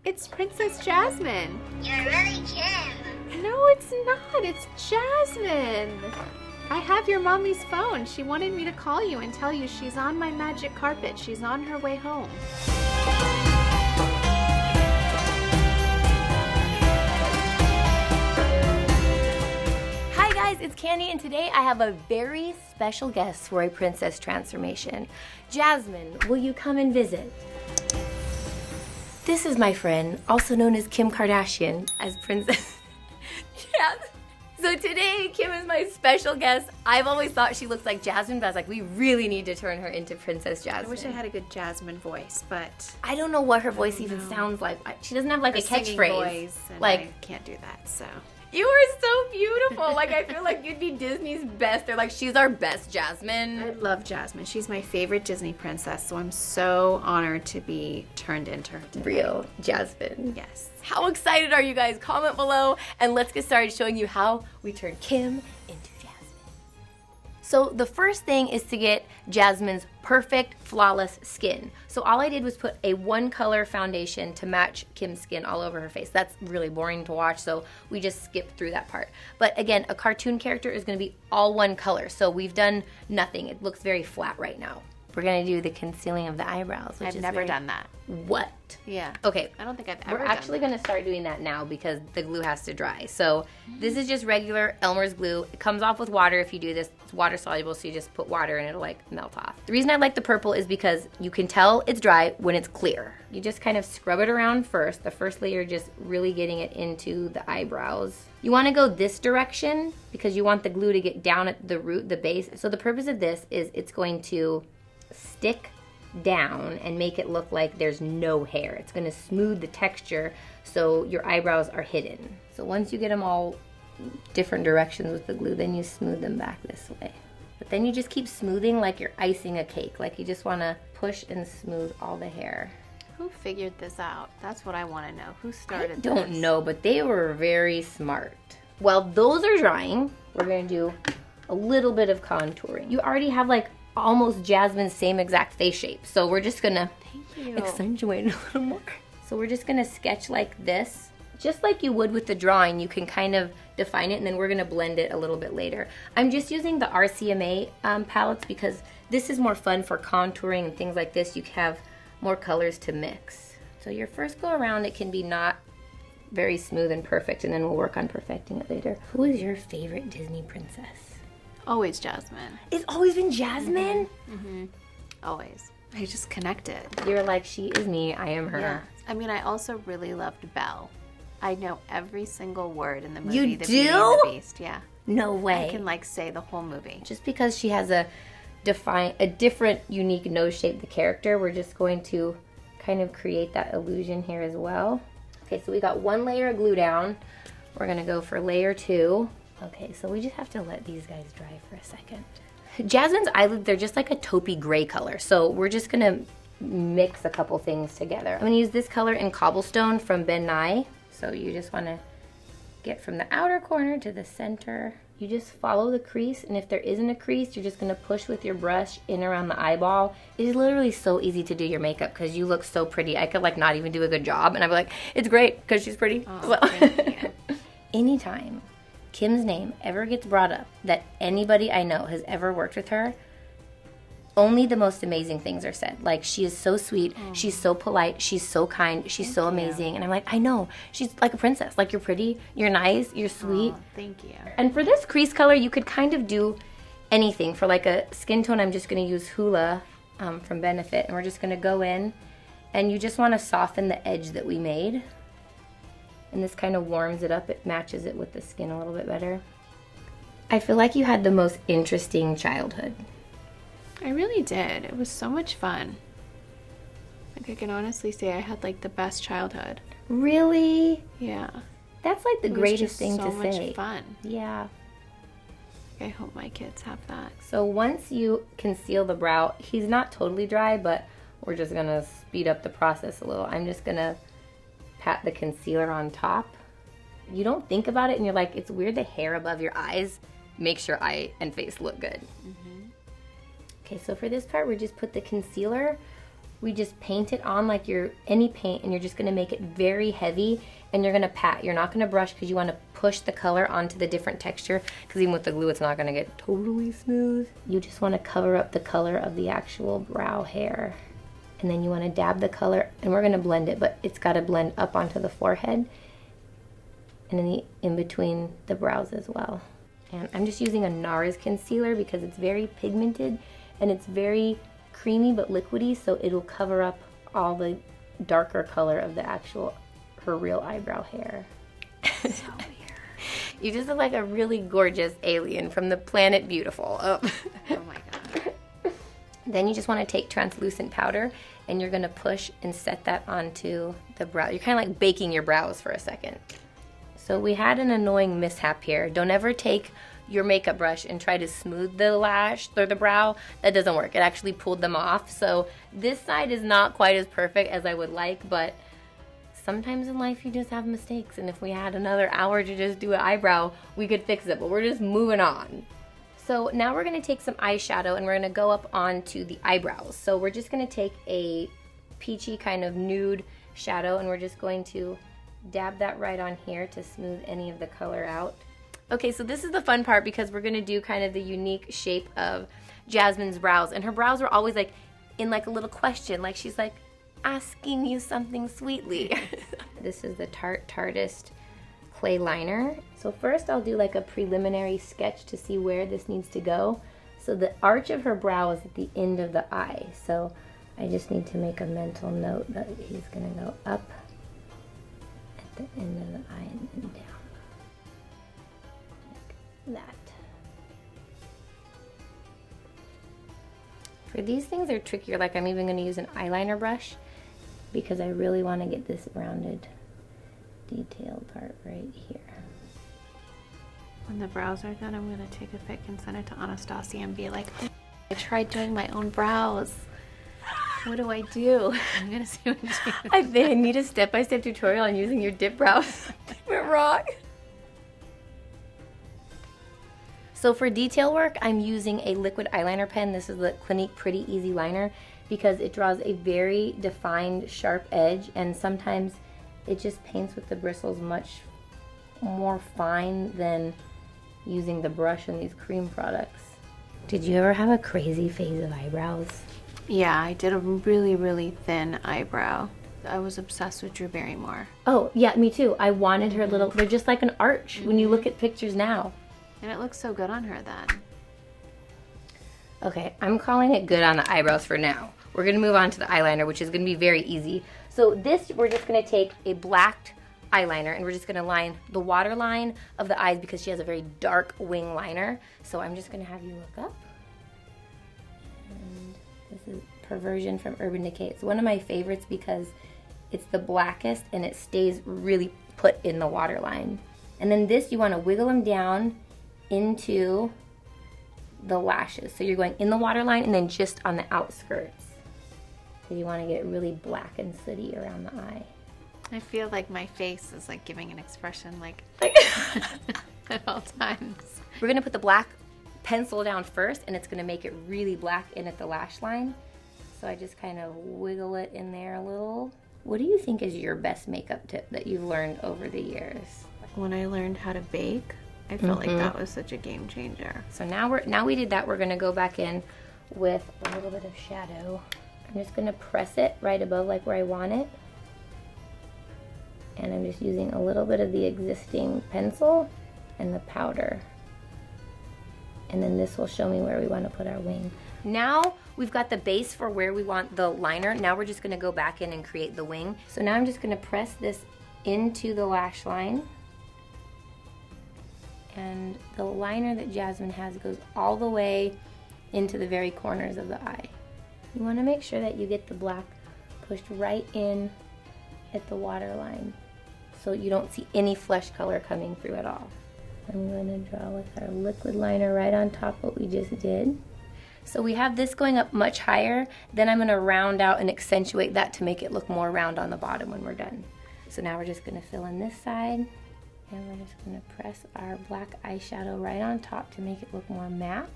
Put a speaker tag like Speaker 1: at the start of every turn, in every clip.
Speaker 1: It's Princess Jasmine.
Speaker 2: You're really Kim.
Speaker 1: No, it's not. It's Jasmine. I have your mommy's phone. She wanted me to call you and tell you she's on my magic carpet. She's on her way home.
Speaker 3: Hi guys, it's Kandee, and today I have a very special guest for a princess transformation. Jasmine, will you come and visit? This is my friend, also known as Kim Kardashian, as Princess Jasmine. So today, Kim is my special guest. I've always thought she looks like Jasmine, but I was like, we really need to turn her into Princess Jasmine.
Speaker 1: I wish I had a good Jasmine voice, but
Speaker 3: I don't know what her voice even sounds like. She doesn't have like a catchphrase.
Speaker 1: Voice, and
Speaker 3: like,
Speaker 1: I can't do that, so.
Speaker 3: You are so beautiful. Like, I feel like you'd be Disney's best. They're like, she's our best Jasmine.
Speaker 1: I love Jasmine. She's my favorite Disney princess, so I'm so honored to be turned into her today.
Speaker 3: Real Jasmine.
Speaker 1: Yes.
Speaker 3: How excited are you guys? Comment below and let's get started showing you how we turn Kim into Jasmine. So the first thing is to get Jasmine's perfect, flawless skin. So all I did was put a one color foundation to match Kim's skin all over her face. That's really boring to watch, so we just skipped through that part. But again, a cartoon character is gonna be all one color, so we've done nothing. It looks very flat right now. We're gonna do the concealing of the eyebrows, which
Speaker 1: I've
Speaker 3: is
Speaker 1: never done that.
Speaker 3: What?
Speaker 1: Yeah.
Speaker 3: Okay.
Speaker 1: I don't think I've ever
Speaker 3: We're actually going to start doing that now because the glue has to dry. So this is just regular Elmer's glue. It comes off with water if you do this. It's water soluble, so you just put water and it'll like melt off. The reason I like the purple is because you can tell it's dry when it's clear. You just kind of scrub it around first. The first layer, just really getting it into the eyebrows. You want to go this direction because you want the glue to get down at the root, the base. So the purpose of this is it's going to stick down and make it look like there's no hair. It's going to smooth the texture so your eyebrows are hidden. So once you get them all different directions with the glue, then you smooth them back this way. But then you just keep smoothing like you're icing a cake. Like you just want to push and smooth all the hair.
Speaker 1: Who figured this out? That's what I want to know. Who started this?
Speaker 3: I don't know, but they were very smart. While those are drying, we're going to do a little bit of contouring. You already have like almost Jasmine's same exact face shape. So we're just gonna accentuate it a little more. So we're just gonna sketch like this. Just like you would with the drawing, you can kind of define it and then we're gonna blend it a little bit later. I'm just using the RCMA palettes because this is more fun for contouring and things like this. You have more colors to mix. So your first go around, it can be not very smooth and perfect, and then we'll work on perfecting it later. Who is your favorite Disney princess?
Speaker 1: Always Jasmine.
Speaker 3: It's always been Jasmine?
Speaker 1: Mm-hmm. Always. I just connected.
Speaker 3: You're like, she is me, I am her.
Speaker 1: Yeah. I mean, I also really loved Belle. I know every single word in the movie.
Speaker 3: You
Speaker 1: The
Speaker 3: do?
Speaker 1: Beauty and the Beast. Yeah.
Speaker 3: No way.
Speaker 1: I can like say the whole movie.
Speaker 3: Just because she has a different, unique nose shape, the character, we're just going to kind of create that illusion here as well. Okay, so we got one layer of glue down. We're gonna go for layer 2. Okay, so we just have to let these guys dry for a second. Jasmine's eyelids, they're just like a taupey gray color. So we're just gonna mix a couple things together. I'm gonna use this color in Cobblestone from Ben Nye. So you just wanna get from the outer corner to the center. You just follow the crease, and if there isn't a crease, you're just gonna push with your brush in around the eyeball. It is literally so easy to do your makeup because you look so pretty. I could like not even do a good job, and I'd be like, it's great because she's pretty.
Speaker 1: Oh, thank you.
Speaker 3: Anytime Kim's name ever gets brought up that anybody I know has ever worked with her, only the most amazing things are said. Like, she is so sweet, she's so polite, she's so kind, she's so amazing. And I'm like, I know, she's like a princess. Like, you're pretty, you're nice, you're sweet.
Speaker 1: Oh, thank you.
Speaker 3: And for this crease color, you could kind of do anything. For like a skin tone, I'm just gonna use Hula from Benefit, and we're just gonna go in, and you just wanna soften the edge that we made. And this kind of warms it up, it matches it with the skin a little bit better. I feel like you had the most interesting childhood.
Speaker 1: I really did. It was so much fun. Like, I can honestly say I had like the best childhood.
Speaker 3: Really?
Speaker 1: Yeah.
Speaker 3: That's like the greatest thing to say.
Speaker 1: So much fun.
Speaker 3: Yeah.
Speaker 1: I hope my kids have that.
Speaker 3: So once you conceal the brow, he's not totally dry, but we're just gonna speed up the process a little. I'm just gonna pat the concealer on top. You don't think about it and you're like, it's weird the hair above your eyes makes your eye and face look good. Okay, so for this part, we just put the concealer we just paint it on like any paint, and you're just gonna make it very heavy, and you're gonna pat. You're not gonna brush because you wanna push the color onto the different texture, because even with the glue, it's not gonna get totally smooth. You just wanna cover up the color of the actual brow hair. And then you wanna dab the color, and we're gonna blend it, but it's gotta blend up onto the forehead and in between the brows as well. And I'm just using a NARS concealer because it's very pigmented and it's very creamy but liquidy, so it'll cover up all the darker color of her real eyebrow hair.
Speaker 1: So weird.
Speaker 3: You just look like a really gorgeous alien from the planet Beautiful. Oh
Speaker 1: my god.
Speaker 3: Then you just want to take translucent powder, and you're going to push and set that onto the brow. You're kind of like baking your brows for a second. So we had an annoying mishap here. Don't ever take your makeup brush and try to smooth the lash or the brow. That doesn't work. It actually pulled them off. So this side is not quite as perfect as I would like, but sometimes in life you just have mistakes. And if we had another hour to just do an eyebrow, we could fix it, but we're just moving on. So now we're gonna take some eyeshadow and we're gonna go up onto the eyebrows. So we're just gonna take a peachy kind of nude shadow, and we're just going to dab that right on here to smooth any of the color out. Okay, so this is the fun part because we're gonna do kind of the unique shape of Jasmine's brows, and her brows are always like in like a little question, like she's like asking you something sweetly. This is the Tartist clay liner. So first I'll do like a preliminary sketch to see where this needs to go. So the arch of her brow is at the end of the eye, so I just need to make a mental note that he's gonna go up the end of the eye and then down like that. For these things are trickier, like I'm even going to use an eyeliner brush because I really want to get this rounded detail part right here.
Speaker 1: When the brows are done, I'm going to take a pic and send it to Anastasia and be like, I tried doing my own brows. What do I do? I'm gonna see what she
Speaker 3: I need a step-by-step tutorial on using your dip brows. I went wrong. So for detail work, I'm using a liquid eyeliner pen. This is the Clinique Pretty Easy Liner because it draws a very defined, sharp edge, and sometimes it just paints with the bristles much more fine than using the brush in these cream products. Did you ever have a crazy phase of eyebrows?
Speaker 1: Yeah, I did a really, really thin eyebrow. I was obsessed with Drew Barrymore.
Speaker 3: Oh, yeah, me too. I wanted her little, they're just like an arch when you look at pictures now.
Speaker 1: And it looks so good on her then.
Speaker 3: Okay, I'm calling it good on the eyebrows for now. We're gonna move on to the eyeliner, which is gonna be very easy. So this, we're just gonna take a black eyeliner and we're just gonna line the waterline of the eyes because she has a very dark wing liner. So I'm just gonna have you look up. And this is Perversion from Urban Decay. It's one of my favorites because it's the blackest and it stays really put in the waterline. And then this, you wanna wiggle them down into the lashes. So you're going in the waterline and then just on the outskirts. So you wanna get it really black and sooty around the eye.
Speaker 1: I feel like my face is like giving an expression like at all times.
Speaker 3: We're gonna put the black pencil down first and it's gonna make it really black in at the lash line. So I just kind of wiggle it in there a little. What do you think is your best makeup tip that you've learned over the years?
Speaker 1: When I learned how to bake, I felt like that was such a game changer.
Speaker 3: So now we did that, we're gonna go back in with a little bit of shadow. I'm just gonna press it right above like where I want it. And I'm just using a little bit of the existing pencil and the powder. And then this will show me where we want to put our wing. Now we've got the base for where we want the liner. Now we're just going to go back in and create the wing. So now I'm just going to press this into the lash line. And the liner that Jasmine has goes all the way into the very corners of the eye. You want to make sure that you get the black pushed right in at the waterline so you don't see any flesh color coming through at all. I'm going to draw with our liquid liner right on top what we just did. So we have this going up much higher, then I'm going to round out and accentuate that to make it look more round on the bottom when we're done. So now we're just going to fill in this side, and we're just going to press our black eyeshadow right on top to make it look more matte.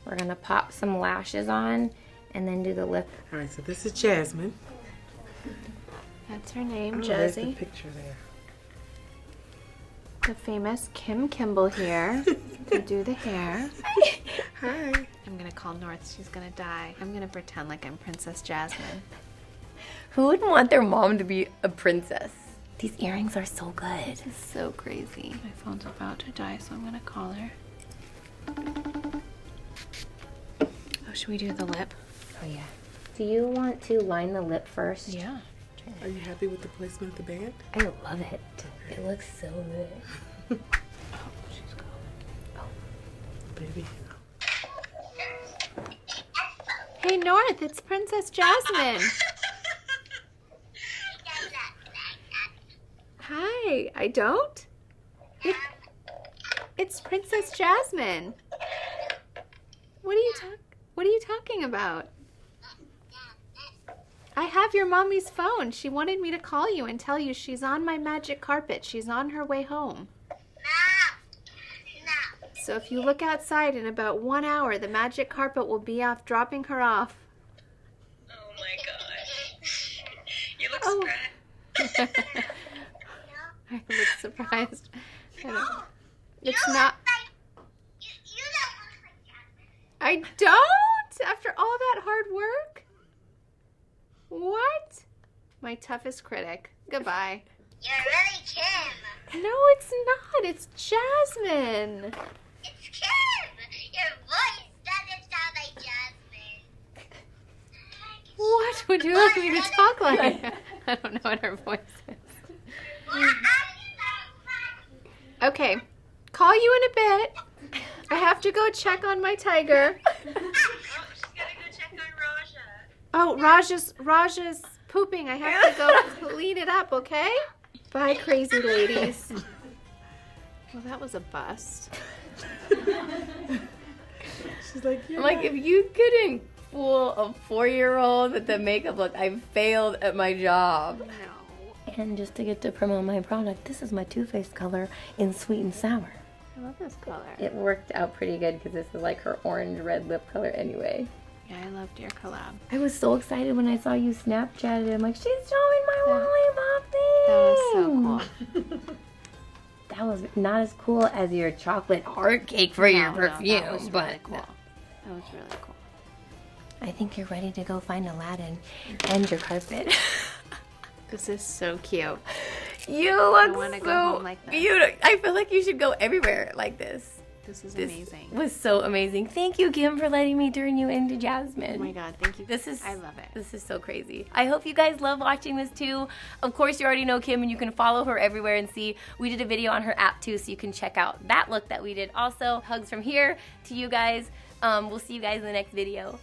Speaker 3: We're going to pop some lashes on, and then do the lip.
Speaker 4: All right, so this is Jasmine.
Speaker 1: That's her name,
Speaker 4: Oh, there's the
Speaker 1: Jazzy.
Speaker 4: picture there.
Speaker 1: The famous Kim Kimball here to do the hair.
Speaker 4: Hi.
Speaker 1: I'm gonna call North. She's gonna die. I'm gonna pretend like I'm Princess Jasmine.
Speaker 3: Who wouldn't want their mom to be a princess? These earrings are so good.
Speaker 1: This is so crazy. My phone's about to die, so I'm gonna call her. Oh, should we do the lip?
Speaker 3: Oh yeah. Do you want to line the lip first?
Speaker 1: Yeah.
Speaker 4: Are you happy with the placement of the band?
Speaker 3: I love it. It looks so good.
Speaker 1: Oh, she's calling.
Speaker 4: Baby.
Speaker 1: Hey, North, it's Princess Jasmine. Hi, I don't? It's Princess Jasmine. What are you talking about? I have your mommy's phone. She wanted me to call you and tell you she's on my magic carpet. She's on her way home. So if you look outside in about 1 hour, the magic carpet will be off, dropping her off.
Speaker 5: Oh my gosh. You look
Speaker 1: Oh.
Speaker 5: surprised.
Speaker 1: I look surprised. It's not.
Speaker 2: You don't look like Jasmine.
Speaker 1: I don't? After all that hard work? What? My toughest critic. Goodbye.
Speaker 2: You're really Kim.
Speaker 1: No, it's not. It's Jasmine.
Speaker 2: It's Kim. Your voice doesn't sound like Jasmine.
Speaker 1: What would you like me to talk like? I don't know what her voice is. Okay. Call you in a bit. I have to go check on my tiger.
Speaker 5: Oh, she's gotta go check on Raja.
Speaker 1: Oh, Raja's pooping. I have to go clean it up, okay? Bye, crazy ladies. Well, that was a bust.
Speaker 4: She's like, yeah.
Speaker 3: I'm like, if you couldn't fool a 4-year-old with the makeup look, I failed at my job.
Speaker 1: No.
Speaker 3: And just to get to promote my product, this is my Too Faced color in Sweet and Sour.
Speaker 1: I love this color.
Speaker 3: It worked out pretty good because this is like her orange-red lip color anyway.
Speaker 1: Yeah, I loved your collab.
Speaker 3: I was so excited when I saw you Snapchat it. I'm like, she's showing my lollipop thing.
Speaker 1: That was so cool.
Speaker 3: That was not as cool as your chocolate heart cake for your perfume,
Speaker 1: that was
Speaker 3: but
Speaker 1: really cool. That was really cool.
Speaker 3: I think you're ready to go find Aladdin and your carpet.
Speaker 1: This is so cute.
Speaker 3: You
Speaker 1: I
Speaker 3: look
Speaker 1: wanna go
Speaker 3: so
Speaker 1: home like this.
Speaker 3: beautiful. I feel like you should go everywhere like this.
Speaker 1: This is
Speaker 3: This
Speaker 1: amazing.
Speaker 3: was so amazing. Thank you, Kim, for letting me turn you into
Speaker 1: Oh
Speaker 3: Jasmine.
Speaker 1: my god, thank you. I love it.
Speaker 3: This is so crazy. I hope you guys love watching this too. Of course, you already know Kim and you can follow her everywhere and see. We did a video on her app too, so you can check out that look that we did. Also, hugs from here to you guys. We'll see you guys in the next video.